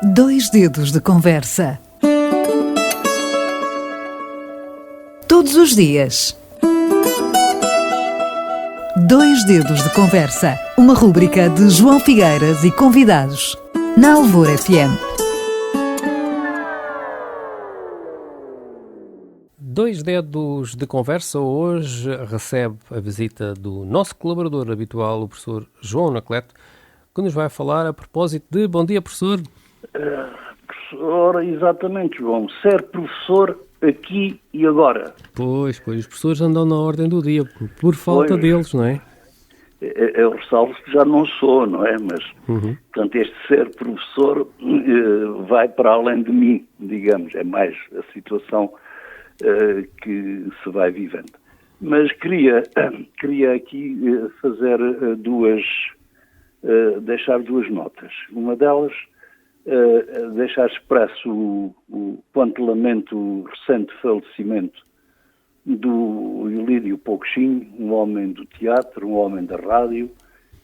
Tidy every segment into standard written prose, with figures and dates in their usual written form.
Dois dedos de conversa. Todos os dias. Dois dedos de conversa. Uma rúbrica de João Figueiras e convidados. Na Alvor FM. Dois dedos de conversa hoje recebe a visita do nosso colaborador habitual, o professor João Anacleto, que nos vai falar a propósito de... Bom dia, professor. Professor, exatamente, João. Ser professor aqui e agora. Pois, os professores andam na ordem do dia, por falta deles, não é? Eu ressalvo que já não sou, não é? Mas, portanto, este ser professor vai para além de mim, digamos. É mais a situação que se vai vivendo. Mas queria aqui deixar duas notas. Uma delas, deixar expresso o quanto lamento o recente falecimento do Ilírio Poucochinho, um homem do teatro, um homem da rádio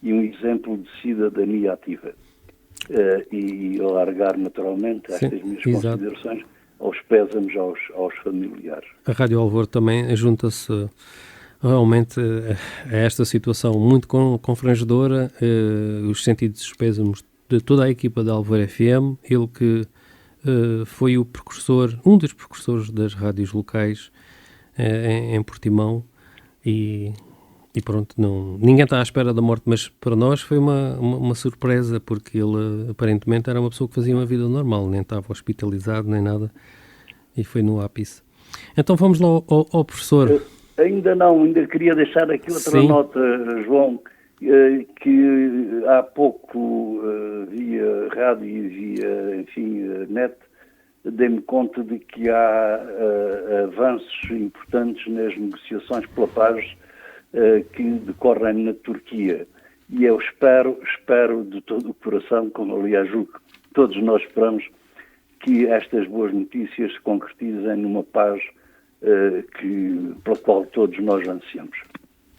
e um exemplo de cidadania ativa. E alargar naturalmente estas minhas considerações aos pésames aos familiares. A Rádio Alvor também junta-se realmente a esta situação muito confrangedora, os sentidos pésames de toda a equipa da Alvor FM, ele que foi um dos precursores das rádios locais em Portimão e pronto, ninguém está à espera da morte, mas para nós foi uma surpresa, porque ele aparentemente era uma pessoa que fazia uma vida normal, nem estava hospitalizado nem nada, e foi no ápice. Então vamos lá ao professor. Ainda queria deixar aqui outra nota, João, que há pouco via rádio e via net, dei-me conta de que há avanços importantes nas negociações pela paz que decorrem na Turquia. E eu espero de todo o coração, como aliás julgo que todos nós esperamos, que estas boas notícias se concretizem numa paz pela qual todos nós ansiamos.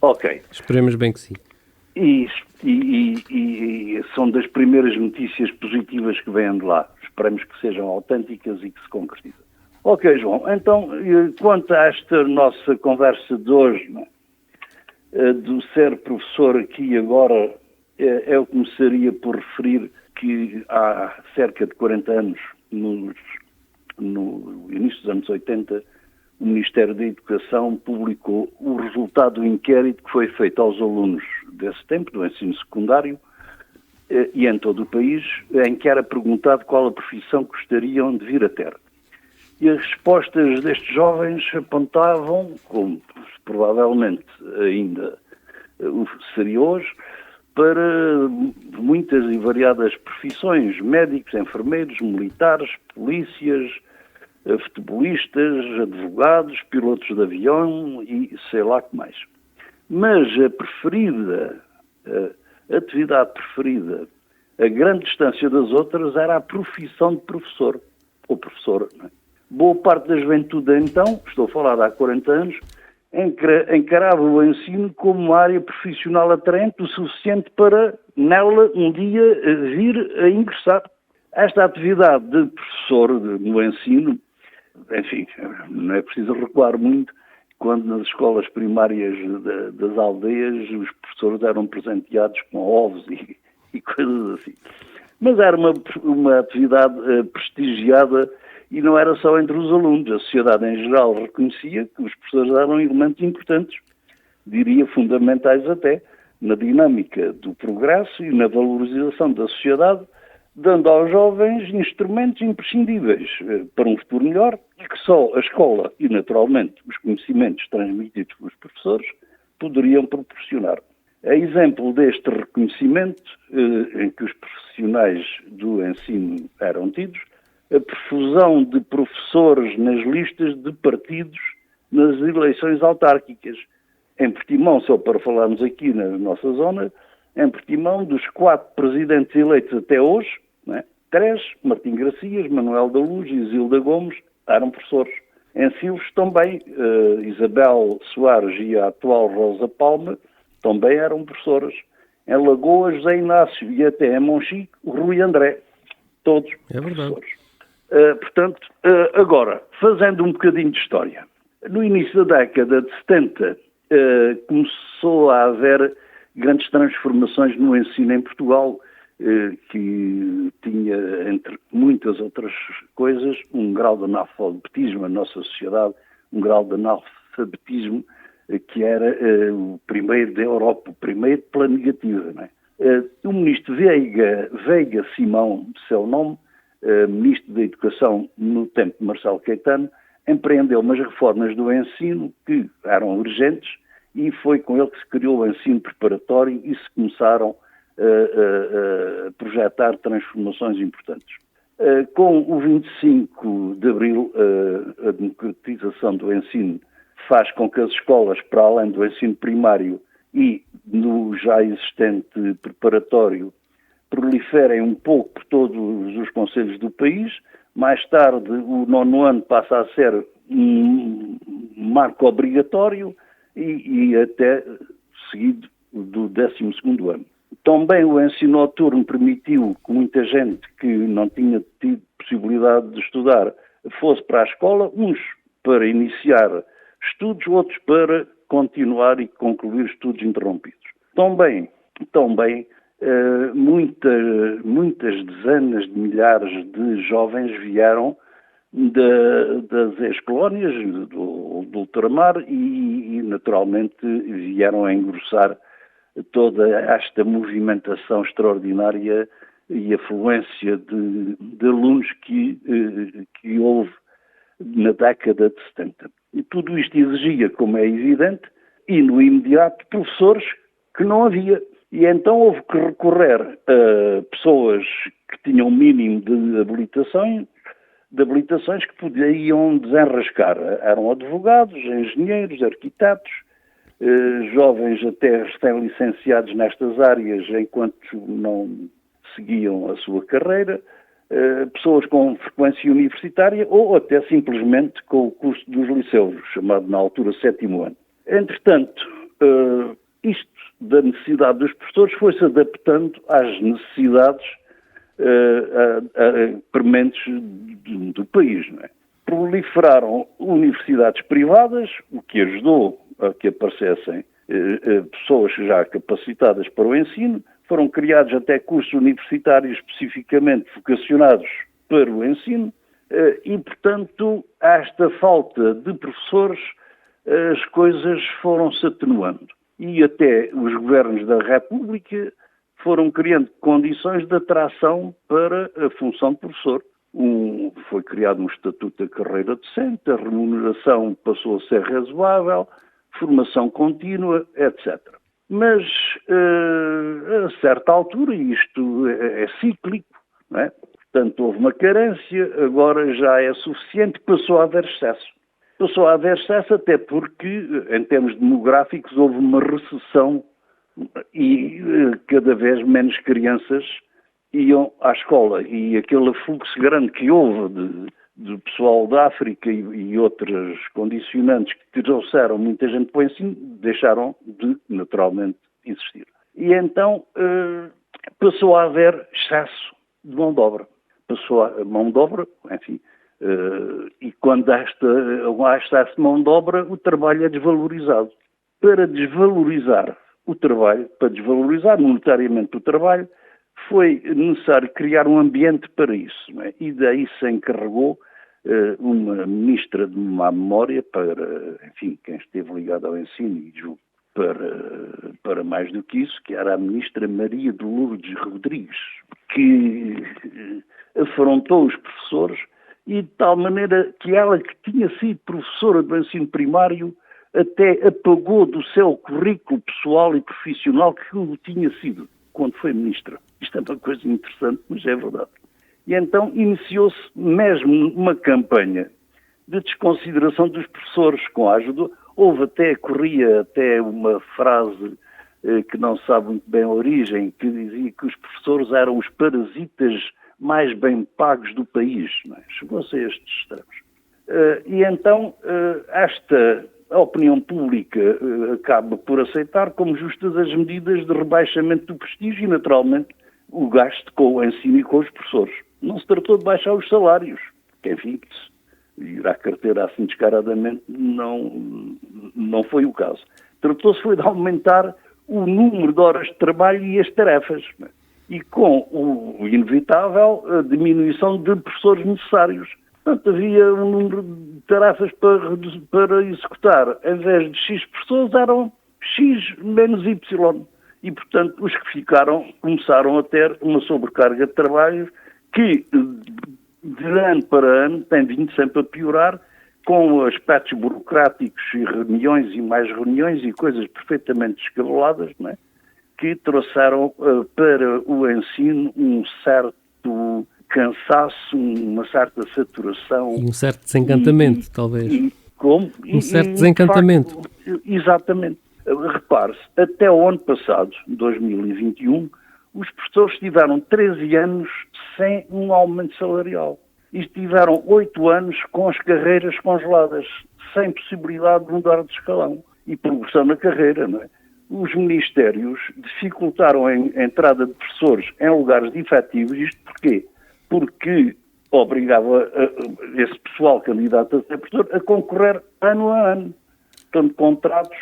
Ok. Esperemos bem que sim. E são das primeiras notícias positivas que vêm de lá. Esperemos que sejam autênticas e que se concretizem. Ok, João. Então, quanto a esta nossa conversa de hoje, do ser professor aqui e agora, eu começaria por referir que há cerca de 40 anos, no início dos anos 80, o Ministério da Educação publicou o resultado do inquérito que foi feito aos alunos desse tempo, do ensino secundário, e em todo o país, em que era perguntado qual a profissão gostariam de vir a ter. E as respostas destes jovens apontavam, como provavelmente ainda seria hoje, para muitas e variadas profissões: médicos, enfermeiros, militares, polícias, futebolistas, advogados, pilotos de avião e sei lá que mais. Mas a atividade preferida, a grande distância das outras, era a profissão de professor, ou professora. Não é? Boa parte da juventude, então, estou a falar de há 40 anos, encarava o ensino como uma área profissional atraente o suficiente para, nela, um dia vir a ingressar. Esta atividade de professor no ensino, enfim, não é preciso recuar muito, quando nas escolas primárias das aldeias os professores eram presenteados com ovos e coisas assim. Mas era uma atividade prestigiada e não era só entre os alunos. A sociedade em geral reconhecia que os professores eram elementos importantes, diria fundamentais até, na dinâmica do progresso e na valorização da sociedade, dando aos jovens instrumentos imprescindíveis para um futuro melhor e que só a escola e, naturalmente, os conhecimentos transmitidos pelos professores poderiam proporcionar. A exemplo deste reconhecimento, em que os profissionais do ensino eram tidos, a profusão de professores nas listas de partidos nas eleições autárquicas. Em Portimão, só para falarmos aqui na nossa zona, em Portimão, dos 4 presidentes eleitos até hoje, 3, Martim Gracias, Manuel da Luz e Isilda Gomes, eram professores. Em Silves também, Isabel Soares e a atual Rosa Palma também eram professoras. Em Lagoas, José Inácio e até em Monchique, o Rui André. Todos É verdade. professores. Portanto, agora, fazendo um bocadinho de história. No início da década de 70, começou a haver grandes transformações no ensino em Portugal, que tinha, entre muitas outras coisas, um grau de analfabetismo na nossa sociedade, um grau de analfabetismo que era o primeiro da Europa, o primeiro pela negativa. Não é? O ministro Veiga Simão, de seu nome, ministro da Educação no tempo de Marcelo Caetano, empreendeu umas reformas do ensino que eram urgentes e foi com ele que se criou o ensino preparatório e se começaram a projetar transformações importantes. Com o 25 de Abril, a democratização do ensino faz com que as escolas, para além do ensino primário e no já existente preparatório, proliferem um pouco por todos os concelhos do país. Mais tarde, o 9º ano passa a ser um marco obrigatório e até seguido do 12º ano. Também o ensino noturno permitiu que muita gente que não tinha tido possibilidade de estudar fosse para a escola, uns para iniciar estudos, outros para continuar e concluir estudos interrompidos. Também muitas dezenas de milhares de jovens vieram das ex-colónias do ultramar e naturalmente vieram a engrossar toda esta movimentação extraordinária e afluência de alunos que houve na década de 70. E tudo isto exigia, como é evidente, e no imediato, professores que não havia. E então houve que recorrer a pessoas que tinham um mínimo de habilitações que podiam desenrascar. Eram advogados, engenheiros, arquitetos, jovens até recém-licenciados nestas áreas enquanto não seguiam a sua carreira, pessoas com frequência universitária ou até simplesmente com o curso dos liceus, chamado na altura 7º ano. Entretanto, isto da necessidade dos professores foi-se adaptando às necessidades prementes do país. Não é? Proliferaram universidades privadas, o que ajudou a que aparecessem pessoas já capacitadas para o ensino. Foram criados até cursos universitários especificamente vocacionados para o ensino e, portanto, a esta falta de professores, as coisas foram-se atenuando. E até os governos da República foram criando condições de atração para a função de professor. Foi criado um estatuto da carreira docente, a remuneração passou a ser razoável, formação contínua, etc. Mas, a certa altura, e isto é cíclico, não é? Portanto, houve uma carência, agora já é suficiente, passou a haver excesso. Passou a haver excesso até porque, em termos demográficos, houve uma recessão e cada vez menos crianças iam à escola. E aquele fluxo grande que houve de pessoal da África e outras condicionantes que trouxeram muita gente para o ensino, deixaram de, naturalmente, existir. E então passou a haver excesso de mão de obra. Passou a mão de obra, enfim, e quando há excesso de mão de obra, o trabalho é desvalorizado. Para desvalorizar o trabalho, para desvalorizar monetariamente o trabalho, foi necessário criar um ambiente para isso. Não é? E daí se encarregou uma ministra de má memória para, enfim, quem esteve ligado ao ensino e julgo para mais do que isso, que era a ministra Maria de Lourdes Rodrigues, que afrontou os professores e de tal maneira que ela, que tinha sido professora do ensino primário, até apagou do seu currículo pessoal e profissional que o tinha sido quando foi ministra. Isto é uma coisa interessante, mas é verdade. E então iniciou-se mesmo uma campanha de desconsideração dos professores com a ajuda. Corria até uma frase que não se sabe muito bem a origem, que dizia que os professores eram os parasitas mais bem pagos do país. Não é? Chegou-se a estes extremos. E então a opinião pública acaba por aceitar como justas as medidas de rebaixamento do prestígio e, naturalmente, o gasto com o ensino e com os professores. Não se tratou de baixar os salários, que enfim, ir à carteira assim descaradamente não foi o caso. Tratou-se foi de aumentar o número de horas de trabalho e as tarefas, e com o inevitável a diminuição de professores necessários. Portanto, havia um número de tarefas para executar. Em vez de X professores, eram X menos Y. E, portanto, os que ficaram começaram a ter uma sobrecarga de trabalho que, de ano para ano, tem vindo sempre a piorar, com aspectos burocráticos e reuniões e mais reuniões e coisas perfeitamente descabeladas, não é? Que trouxeram para o ensino um certo cansaço, uma certa saturação. E um certo desencantamento, talvez. Um certo desencantamento. De facto, exatamente. Repare-se, até o ano passado, 2021, os professores tiveram 13 anos sem um aumento salarial. E tiveram 8 anos com as carreiras congeladas, sem possibilidade de mudar de escalão e progressão na carreira, não é? Os ministérios dificultaram a entrada de professores em lugares de efetivos. Isto porquê? Porque obrigava esse pessoal candidato a ser professor a concorrer ano a ano. Portanto, contratos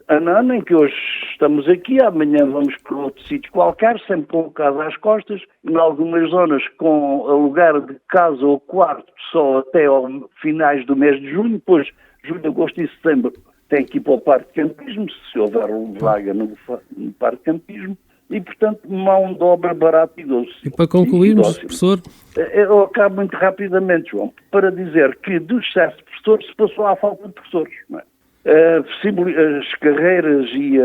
ano a ano, em que hoje estamos aqui, amanhã vamos para outro sítio qualquer, sempre com o caso às costas, em algumas zonas com alugar de casa ou quarto só até ao finais do mês de junho, depois julho, agosto e setembro tem que ir para o parque de campismo, se houver vaga no parque de campismo, e, portanto, mão de obra barata e doce. E para concluirmos, professor? Eu acabo muito rapidamente, João, para dizer que do excesso de professores se passou à falta de professores, não é? As carreiras e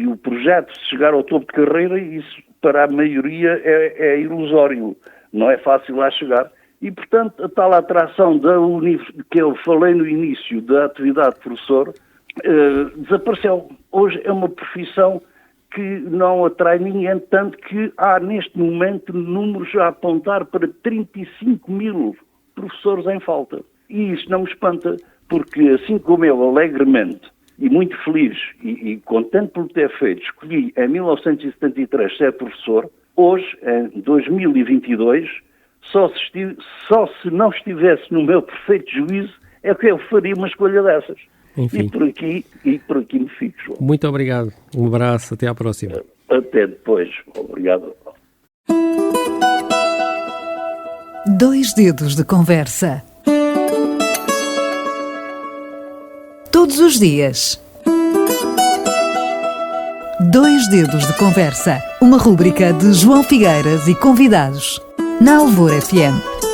o projeto de chegar ao topo de carreira, isso para a maioria é ilusório, não é fácil lá chegar. E, portanto, a tal atração que eu falei no início da atividade de professor desapareceu. Hoje é uma profissão que não atrai ninguém, tanto que há neste momento números a apontar para 35 mil professores em falta. E isso não me espanta, porque assim como eu alegremente e muito feliz e contente por ter feito, escolhi em 1973 ser professor, hoje, em 2022, só se não estivesse no meu perfeito juízo é que eu faria uma escolha dessas. Enfim. E por aqui me fico, João. Muito obrigado. Um abraço. Até à próxima. Até depois. Obrigado. 2 dedos de conversa. Todos os dias. 2 dedos de conversa. Uma rúbrica de João Figueiras e convidados. Na Alvor FM.